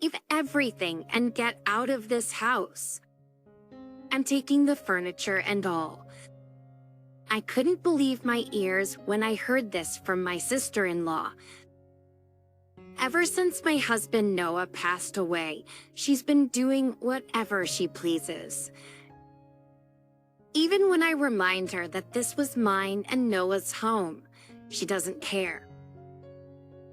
leave everything and get out of this house. I'm taking the furniture and all. I couldn't believe my ears when I heard this from my sister-in-law. Ever since my husband Noah passed away, she's been doing whatever she pleases. Even when I remind her that this was mine and Noah's home, she doesn't care.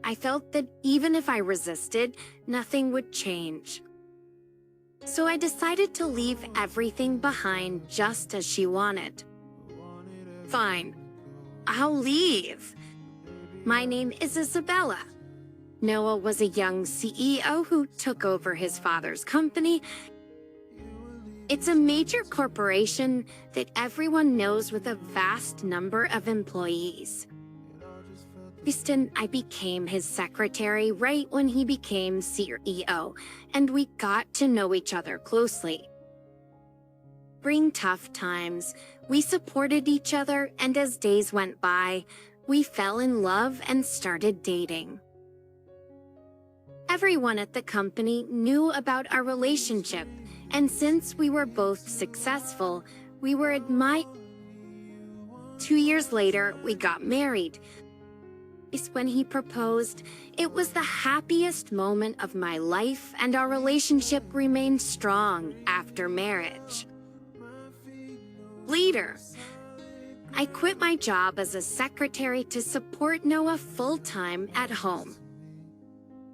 I felt that even if I resisted, nothing would change. So I decided to leave everything behind just as she wanted. Fine, I'll leave. My name is Isabella. Noah was a young CEO who took over his father's company. It's a major corporation that everyone knows with a vast number of employees. I became his secretary right when he became CEO, and we got to know each other closely. During tough times, we supported each other, and as days went by, we fell in love and started dating. Everyone at the company knew about our relationship, and since we were both successful, we were admired. 2 years later, we got married. When he proposed, it was the happiest moment of my life, and our relationship remained strong after marriage. Later, I quit my job as a secretary to support Noah full-time at home.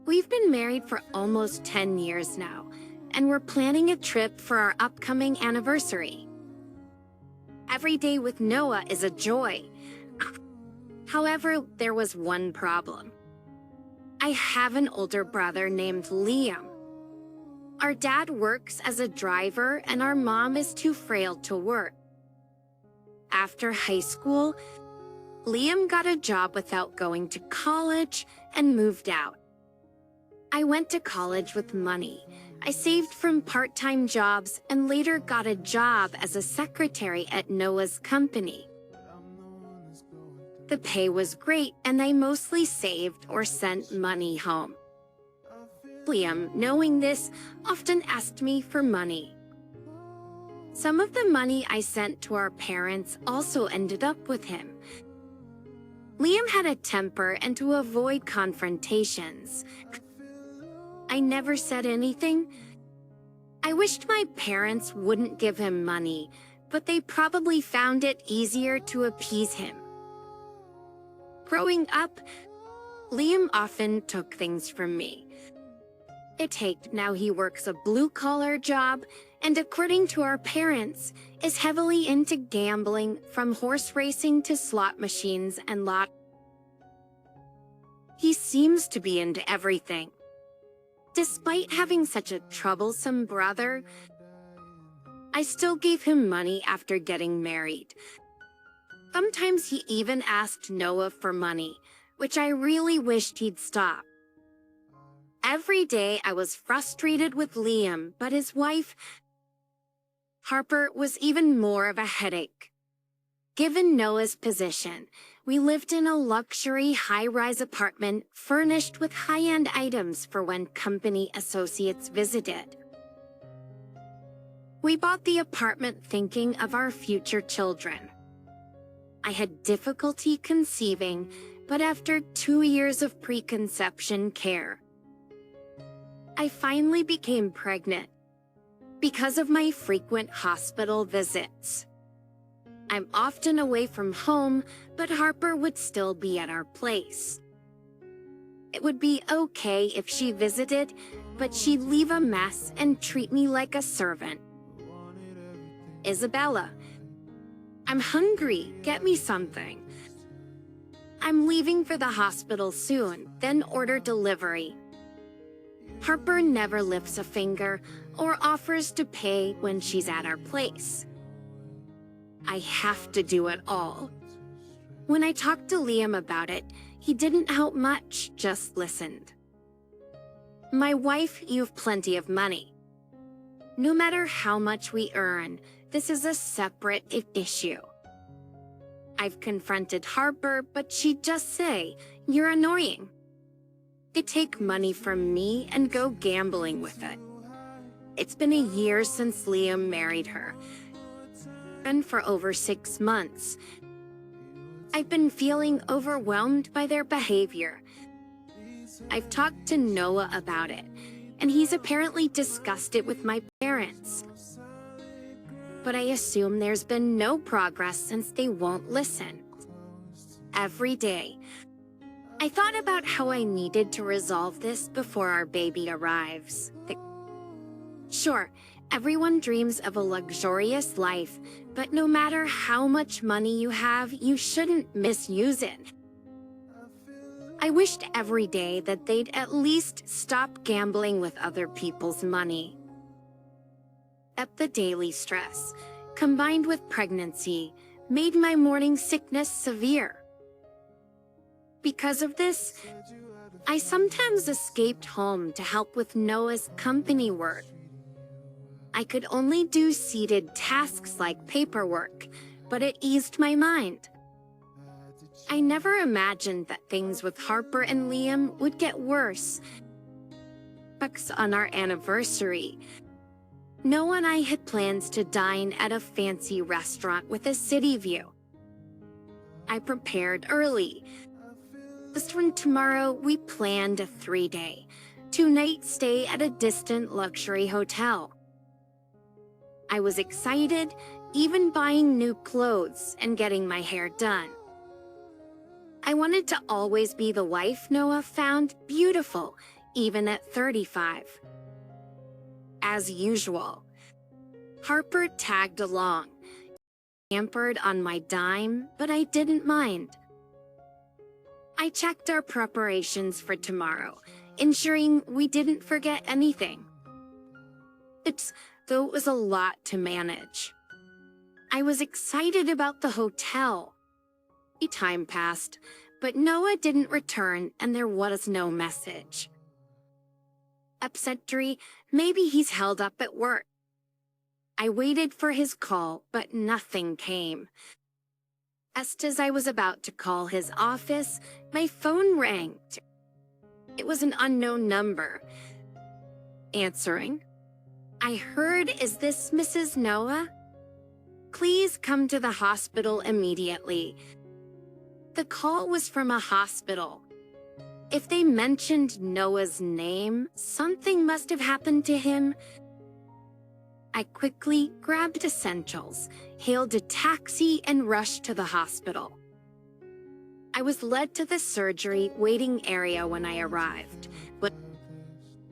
We've been married for almost 10 years now, and we're planning a trip for our upcoming anniversary. Every day with Noah is a joy. However, there was one problem. I have an older brother named Liam. Our dad works as a driver, and our mom is too frail to work. After high school, Liam got a job without going to college and moved out. I went to college with money. I saved from part-time jobs and later got a job as a secretary at Noah's company. The pay was great, and I mostly saved or sent money home. Liam, knowing this, often asked me for money. Some of the money I sent to our parents also ended up with him. Liam had a temper, and to avoid confrontations, I never said anything. I wished my parents wouldn't give him money, but they probably found it easier to appease him. Growing up, Liam often took things from me. Now he works a blue-collar job, and according to our parents, is heavily into gambling, from horse racing to slot machines and lot. He seems to be into everything. Despite having such a troublesome brother, I still gave him money after getting married. Sometimes he even asked Noah for money, which I really wished he'd stop. Every day I was frustrated with Liam, but his wife, Harper, was even more of a headache. Given Noah's position, we lived in a luxury high-rise apartment furnished with high-end items for when company associates visited. We bought the apartment thinking of our future children. I had difficulty conceiving, but after 2 years of preconception care, I finally became pregnant because of my frequent hospital visits. I'm often away from home, but Harper would still be at our place. It would be okay if she visited, but she'd leave a mess and treat me like a servant. Isabella, I'm hungry. Get me something. I'm leaving for the hospital soon, then order delivery. Harper never lifts a finger or offers to pay when she's at our place. I have to do it all. When I talked to Liam about it, he didn't help much, just listened. My wife, you've plenty of money. No matter how much we earn, this is a separate issue. I've confronted Harper, but she'd just say, "You're annoying." They take money from me and go gambling with it. It's been a year since Liam married her, and for over 6 months. I've been feeling overwhelmed by their behavior. I've talked to Noah about it, and he's apparently discussed it with my parents. But I assume there's been no progress since they won't listen. Every day, I thought about how I needed to resolve this before our baby arrives. Sure, everyone dreams of a luxurious life, but no matter how much money you have, you shouldn't misuse it. I wished every day that they'd at least stop gambling with other people's money. But the daily stress, combined with pregnancy, made my morning sickness severe. Because of this, I sometimes escaped home to help with Noah's company work. I could only do seated tasks like paperwork, but it eased my mind. I never imagined that things with Harper and Liam would get worse. On our anniversary, Noah and I had plans to dine at a fancy restaurant with a city view. I prepared early. Just when tomorrow we planned a 3-day, 2-night stay at a distant luxury hotel. I was excited, even buying new clothes and getting my hair done. I wanted to always be the wife Noah found beautiful, even at 35. As usual, Harper tagged along, pampered on my dime, but I didn't mind. I checked our preparations for tomorrow, ensuring we didn't forget anything. Though it was a lot to manage. I was excited about the hotel. Time passed, but Noah didn't return and there was no message. Upsetry, maybe he's held up at work. I waited for his call, but nothing came. Just as I was about to call his office, my phone rang. It was an unknown number. Answering. I heard, "Is this Mrs. Noah? Please come to the hospital immediately." The call was from a hospital. If they mentioned Noah's name, something must have happened to him. I quickly grabbed essentials, hailed a taxi, and rushed to the hospital. I was led to the surgery waiting area when I arrived, but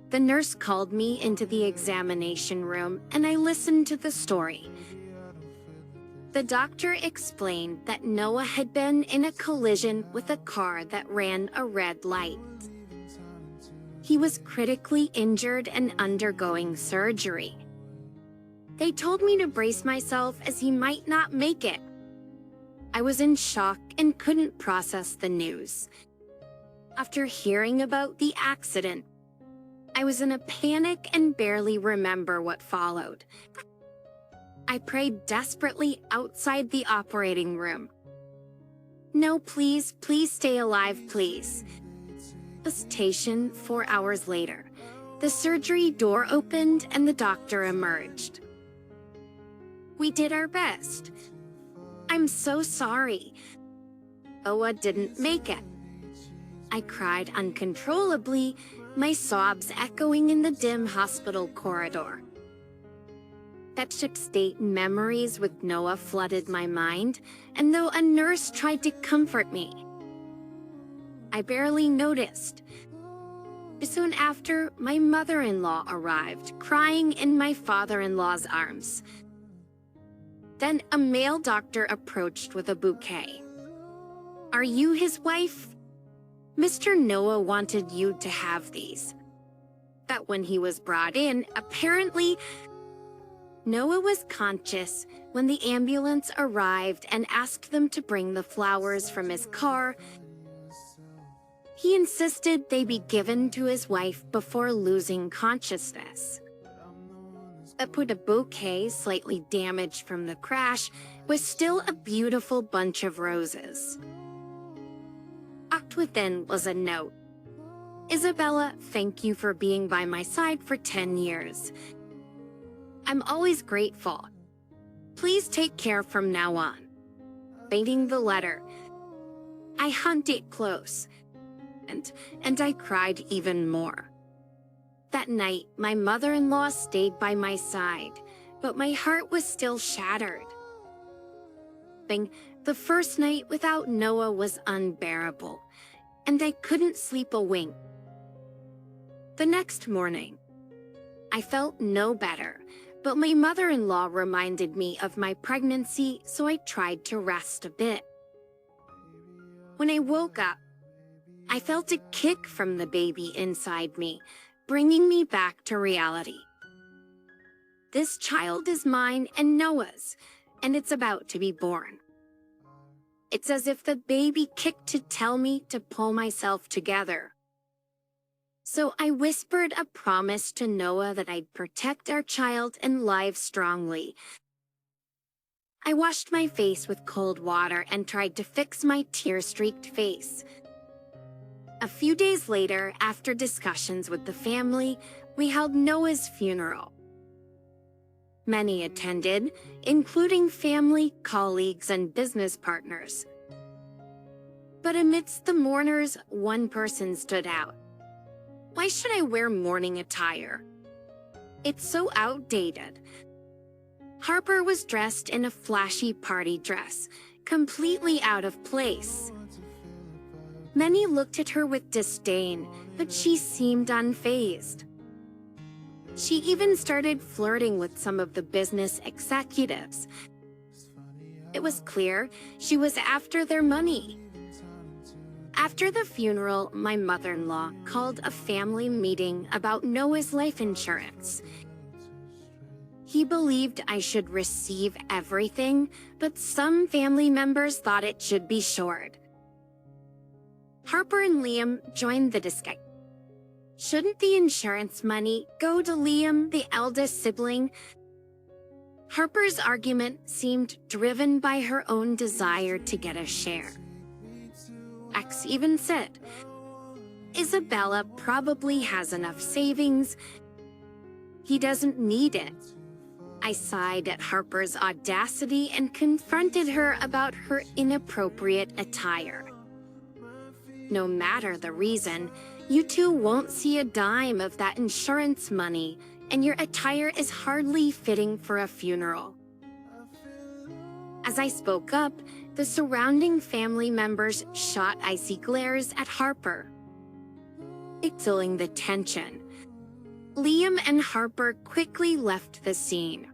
the nurse called me into the examination room and I listened to the story. The doctor explained that Noah had been in a collision with a car that ran a red light. He was critically injured and undergoing surgery. They told me to brace myself as he might not make it. I was in shock and couldn't process the news. After hearing about the accident, I was in a panic and barely remember what followed. I prayed desperately outside the operating room. "No, please stay alive, please." Station 4 hours later, the surgery door opened and the doctor emerged. "We did our best. I'm so sorry. Noah didn't make it." I cried uncontrollably, my sobs echoing in the dim hospital corridor. That state memories with Noah flooded my mind, and though a nurse tried to comfort me, I barely noticed. Soon after, my mother-in-law arrived, crying in my father-in-law's arms. Then a male doctor approached with a bouquet. "Are you his wife? Mr. Noah wanted you to have these." But when he was brought in, apparently, Noah was conscious when the ambulance arrived and asked them to bring the flowers from his car. He insisted they be given to his wife before losing consciousness. The bouquet, slightly damaged from the crash, was still a beautiful bunch of roses. Tucked within was a note. Isabella, thank you for being by my side for 10 years. I'm always grateful. Please take care from now on. Reading the letter, I hugged it close, and I cried even more. That night, my mother-in-law stayed by my side, but my heart was still shattered. The first night without Noah was unbearable, and I couldn't sleep a wink. The next morning, I felt no better, but my mother-in-law reminded me of my pregnancy, so I tried to rest a bit. When I woke up, I felt a kick from the baby inside me, bringing me back to reality. This child is mine and Noah's, and it's about to be born. It's as if the baby kicked to tell me to pull myself together. So I whispered a promise to Noah that I'd protect our child and live strongly. I washed my face with cold water and tried to fix my tear-streaked face. A few days later, after discussions with the family, we held Noah's funeral. Many attended, including family, colleagues, and business partners. But amidst the mourners, one person stood out. Why should I wear mourning attire? It's so outdated. Harper was dressed in a flashy party dress, completely out of place. Many looked at her with disdain, but she seemed unfazed. She even started flirting with some of the business executives. It was clear she was after their money. After the funeral, my mother-in-law called a family meeting about Noah's life insurance. He believed I should receive everything, but some family members thought it should be short. Harper and Liam joined the discussion. Shouldn't the insurance money go to Liam, the eldest sibling? Harper's argument seemed driven by her own desire to get a share. X even said, Isabella probably has enough savings. He doesn't need it. I sighed at Harper's audacity and confronted her about her inappropriate attire. No matter the reason, you two won't see a dime of that insurance money, and your attire is hardly fitting for a funeral. As I spoke up, the surrounding family members shot icy glares at Harper, igniting the tension. Liam and Harper quickly left the scene.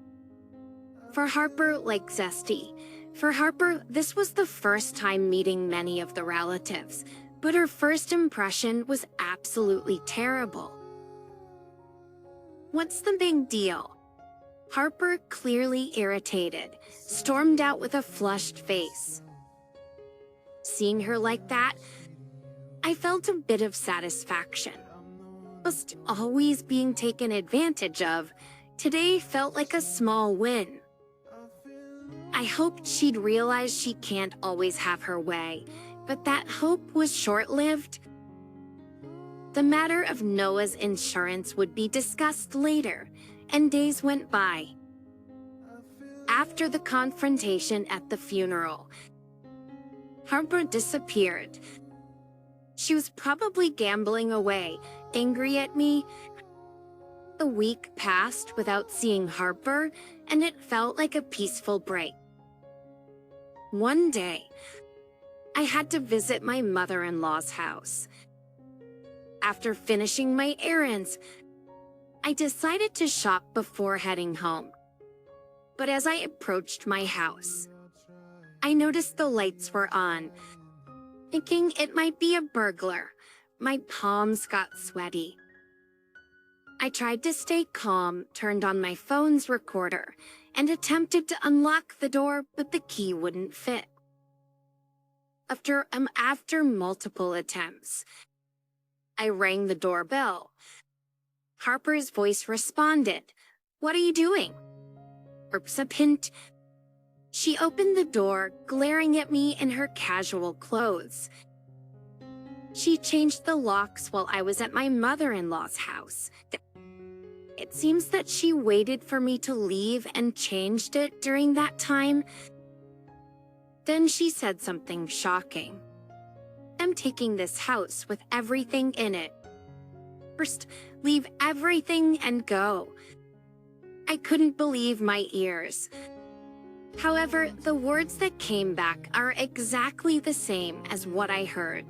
For Harper, like Zesty, for Harper, this was the first time meeting many of the relatives, but her first impression was absolutely terrible. What's the big deal? Harper, clearly irritated, stormed out with a flushed face. Seeing her like that, I felt a bit of satisfaction. Just always being taken advantage of, today felt like a small win. I hoped she'd realize she can't always have her way, but that hope was short-lived. The matter of Noah's insurance would be discussed later, and days went by. After the confrontation at the funeral, Harper disappeared. She was probably gambling away, angry at me. A week passed without seeing Harper, and it felt like a peaceful break. One day, I had to visit my mother-in-law's house. After finishing my errands, I decided to shop before heading home. But as I approached my house, I noticed the lights were on. Thinking it might be a burglar, my palms got sweaty. I tried to stay calm, turned on my phone's recorder, and attempted to unlock the door, but the key wouldn't fit. After multiple attempts, I rang the doorbell. Harper's voice responded, "What are you doing?" Oops, a hint. She opened the door, glaring at me in her casual clothes. She changed the locks while I was at my mother-in-law's house. It seems that she waited for me to leave and changed it during that time. Then she said something shocking. I'm taking this house with everything in it. First, leave everything and go. I couldn't believe my ears. However, the words that came back are exactly the same as what I heard.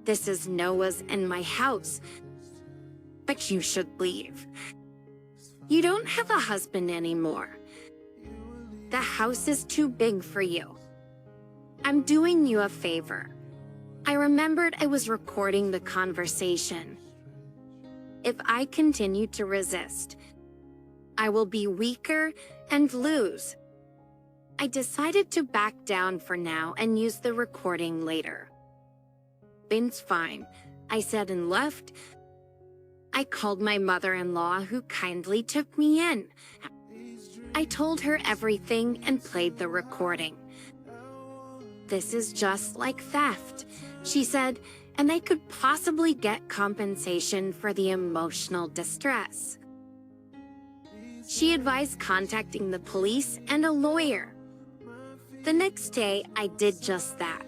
This is Noah's and my house, but you should leave. You don't have a husband anymore. The house is too big for you. I'm doing you a favor. I remembered I was recording the conversation. If I continue to resist, I will be weaker and lose. I decided to back down for now and use the recording later. It's fine, I said and left. I called my mother-in-law, who kindly took me in. I told her everything and played the recording. This is just like theft, she said, and I could possibly get compensation for the emotional distress. She advised contacting the police and a lawyer. The next day, I did just that.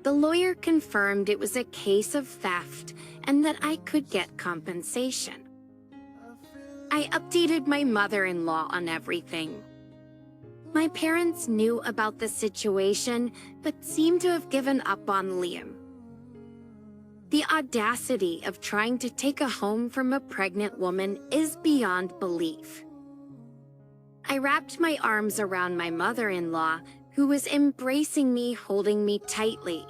The lawyer confirmed it was a case of theft and that I could get compensation. I updated my mother-in-law on everything. My parents knew about the situation, but seemed to have given up on Liam. The audacity of trying to take a home from a pregnant woman is beyond belief. I wrapped my arms around my mother-in-law, who was embracing me, holding me tightly.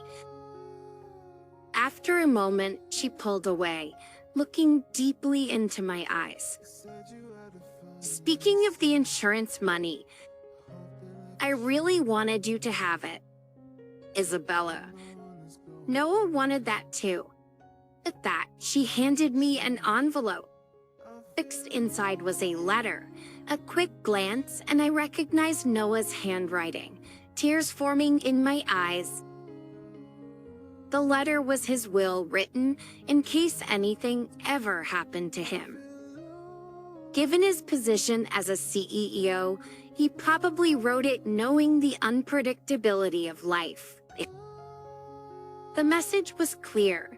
After a moment, she pulled away, looking deeply into my eyes. Speaking of the insurance money, I really wanted you to have it, Isabella. Noah wanted that too. At that, she handed me an envelope. Fixed inside was a letter. A quick glance, and I recognized Noah's handwriting, tears forming in my eyes. The letter was his will written in case anything ever happened to him. Given his position as a CEO, he probably wrote it knowing the unpredictability of life. The message was clear.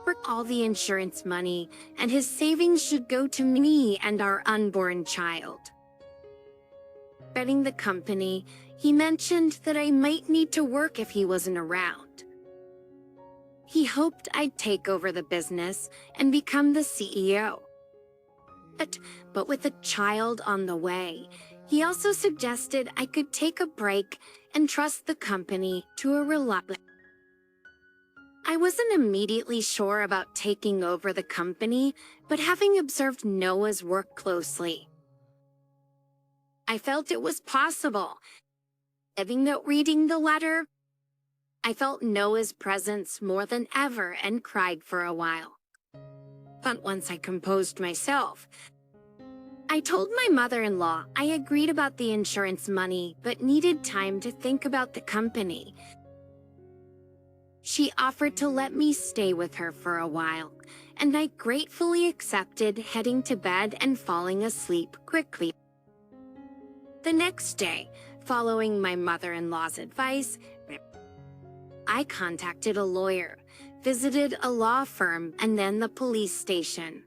For all the insurance money, and his savings should go to me and our unborn child. Betting the company, he mentioned that I might need to work if he wasn't around. He hoped I'd take over the business and become the CEO. But with a child on the way, he also suggested I could take a break and trust the company to a reliable. I wasn't immediately sure about taking over the company, but having observed Noah's work closely, I felt it was possible. Reading the letter, I felt Noah's presence more than ever and cried for a while. But once I composed myself, I told my mother-in-law I agreed about the insurance money but needed time to think about the company. She offered to let me stay with her for a while, and I gratefully accepted, heading to bed and falling asleep quickly. The next day, following my mother-in-law's advice, I contacted a lawyer, visited a law firm, and then the police station.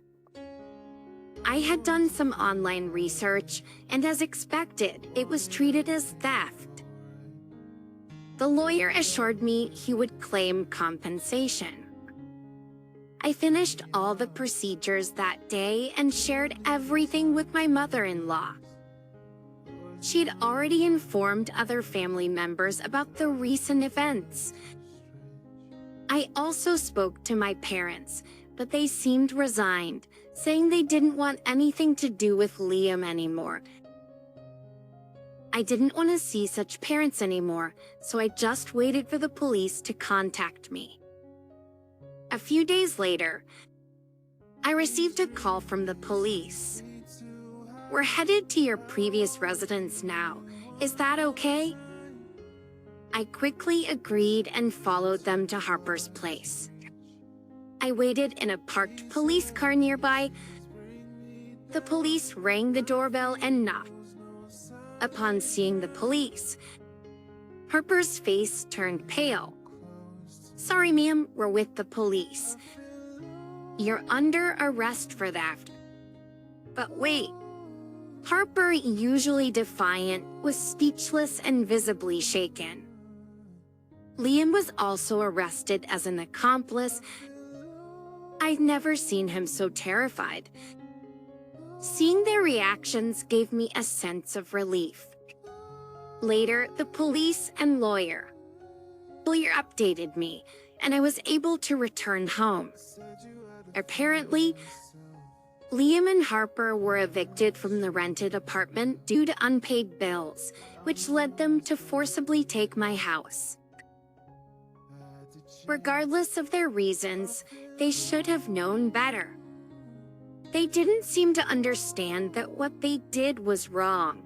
I had done some online research, and as expected, it was treated as theft. The lawyer assured me he would claim compensation. I finished all the procedures that day and shared everything with my mother-in-law. She'd already informed other family members about the recent events. I also spoke to my parents, but they seemed resigned, saying they didn't want anything to do with Liam anymore. I didn't want to see such parents anymore, so I just waited for the police to contact me. A few days later, I received a call from the police. We're headed to your previous residence now. Is that okay? I quickly agreed and followed them to Harper's place. I waited in a parked police car nearby. The police rang the doorbell and knocked. Upon seeing the police, Harper's face turned pale. "Sorry, ma'am, we're with the police. You're under arrest for theft." But wait. Harper, usually defiant, was speechless and visibly shaken. Liam was also arrested as an accomplice. I'd never seen him so terrified. Seeing their reactions gave me a sense of relief. Later, the police and lawyer updated me, and I was able to return home. Apparently, Liam and Harper were evicted from the rented apartment due to unpaid bills, which led them to forcibly take my house. Regardless of their reasons, they should have known better. They didn't seem to understand that what they did was wrong.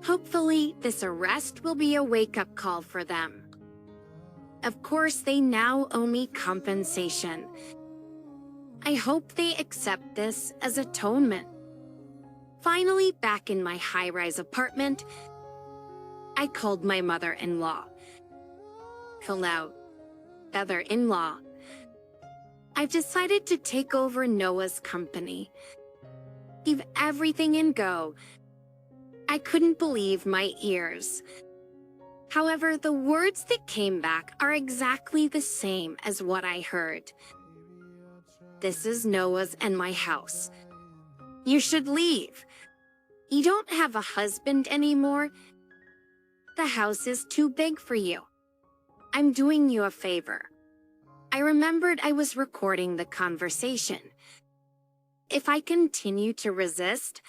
Hopefully, this arrest will be a wake-up call for them. Of course, they now owe me compensation. I hope they accept this as atonement. Finally, back in my high-rise apartment, I called my mother-in-law. Hello, mother-in-law. I've decided to take over Noah's company. Leave everything and go. I couldn't believe my ears. However, the words that came back are exactly the same as what I heard. "This is Noah's and my house. You should leave. You don't have a husband anymore. The house is too big for you. I'm doing you a favor." I remembered I was recording the conversation. If I continue to resist,